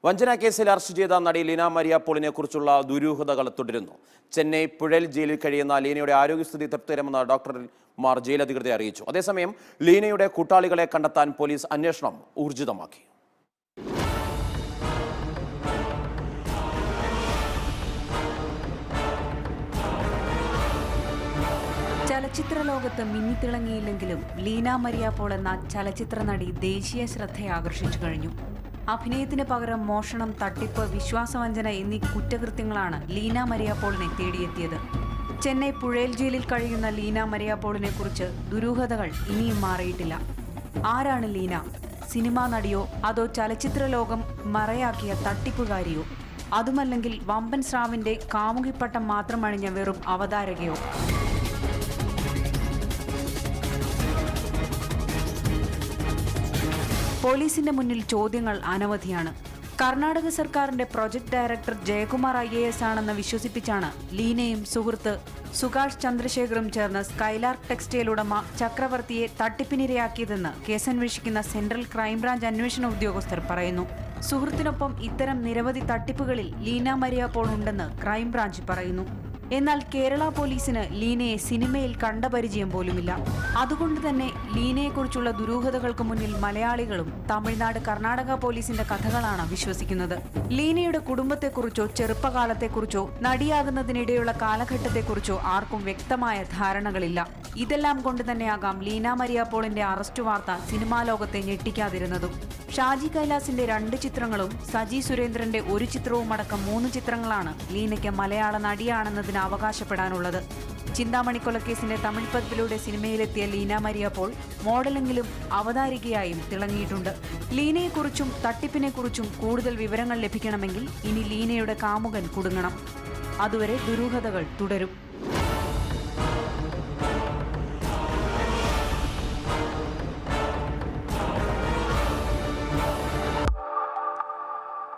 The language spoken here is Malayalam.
വഞ്ചന കേസിൽ അറസ്റ്റ് ചെയ്ത നടി ലീന മരിയ പോളിനെ കുറിച്ചുള്ള ദുരൂഹതകൾ തുടരുന്നു. ചെന്നൈ പുഴൽ ജയിലിൽ കഴിയുന്ന ലീനയുടെ ആരോഗ്യസ്ഥിതി തൃപ്തികരമെന്ന് ഡോക്ടർമാർ ജയിൽ അധികൃതരെ അറിയിച്ചു. അതേസമയം ലീനയുടെ കൂട്ടാളികളെ കണ്ടെത്താൻ പോലീസ് അന്വേഷണം ഊർജിതമാക്കി. ചലച്ചിത്ര ലോകത്ത് മിന്നിത്തിളങ്ങിയില്ലെങ്കിലും ലീന മരിയ പോൾ എന്ന ചലച്ചിത്ര നടി ദേശീയ ശ്രദ്ധയെ ആകർഷിച്ചു കഴിഞ്ഞു. അഭിനയത്തിന് പകരം മോഷണം, തട്ടിപ്പ്, വിശ്വാസവഞ്ചന എന്നീ കുറ്റകൃത്യങ്ങളാണ് ലീന മരിയ പോളിനെ തേടിയെത്തിയത്. ചെന്നൈ പുഴൽ ജയിലിൽ കഴിയുന്ന ലീന മരിയ പോളിനെ കുറിച്ച് ദുരൂഹതകൾ ഇനിയും മാറിയിട്ടില്ല. ആരാണ് ലീന? സിനിമാ നടിയോ അതോ ചലച്ചിത്ര ലോകം മറയാക്കിയ തട്ടിപ്പുകാരിയോ? അതുമല്ലെങ്കിൽ വമ്പൻ സ്രാവിന്റെ കാമുകിപ്പട്ടം മാത്രം അണിഞ്ഞ വെറും അവതാരകയോ? പോലീസിന്റെ മുന്നിൽ ചോദ്യങ്ങൾ അനവധിയാണ്. കർണാടക സർക്കാരിന്റെ പ്രൊജക്ട് ഡയറക്ടർ ജയകുമാർ IAS ആണെന്ന് വിശ്വസിപ്പിച്ചാണ് ലീനയും സുഹൃത്ത് സുകാഷ് ചന്ദ്രശേഖറും ചേർന്ന് സ്കൈലാർക്ക് ടെക്സ്റ്റൈൽ ഉടമ ചക്രവർത്തിയെ തട്ടിപ്പിനിരയാക്കിയതെന്ന് കേസന്വേഷിക്കുന്ന സെൻട്രൽ ക്രൈംബ്രാഞ്ച് അന്വേഷണ ഉദ്യോഗസ്ഥർ പറയുന്നു. സുഹൃത്തിനൊപ്പം ഇത്തരം നിരവധി തട്ടിപ്പുകളിൽ ലീന മരിയ പോൾ ഉണ്ടെന്ന് ക്രൈംബ്രാഞ്ച് പറയുന്നു. എന്നാൽ കേരള പോലീസിന് ലീനയെ സിനിമയിൽ കണ്ട പരിചയം പോലുമില്ല. അതുകൊണ്ട് തന്നെ ലീനയെക്കുറിച്ചുള്ള ദുരൂഹതകൾക്ക് മുന്നിൽ മലയാളികളും തമിഴ്നാട്, കർണാടക പോലീസിന്റെ കഥകളാണ് വിശ്വസിക്കുന്നത്. ലീനയുടെ കുടുംബത്തെക്കുറിച്ചോ ചെറുപ്പകാലത്തെക്കുറിച്ചോ നടിയാകുന്നതിനിടെയുള്ള കാലഘട്ടത്തെക്കുറിച്ചോ ആർക്കും വ്യക്തമായ ധാരണകളില്ല. ഇതെല്ലാം കൊണ്ട് തന്നെയാകാം ലീന മരിയ പോളിന്റെ അറസ്റ്റ് വാർത്ത സിനിമാ ലോകത്തെ ഞെട്ടിക്കാതിരുന്നതും. ഷാജി കൈലാസിന്റെ 2 ചിത്രങ്ങളും സജി സുരേന്ദ്രന്റെ 1 ചിത്രവും അടക്കം 3 ചിത്രങ്ങളാണ് ലീനയ്ക്ക് മലയാള നടിയാണെന്നതിന് അവകാശപ്പെടാനുള്ളത്. ചിന്താമണി കൊലക്കേസിന്റെ തമിഴ് പതിപ്പിലൂടെ സിനിമയിലെത്തിയ ലീന മരിയ പോൾ മോഡലെങ്കിലും അവതാരികയായും തിളങ്ങിയിട്ടുണ്ട്. ലീനയെക്കുറിച്ചും തട്ടിപ്പിനെക്കുറിച്ചും കൂടുതൽ വിവരങ്ങൾ ലഭിക്കണമെങ്കിൽ ഇനി ലീനയുടെ കാമുകൻ കുടുങ്ങണം. അതുവരെ ദുരൂഹതകൾ തുടരും.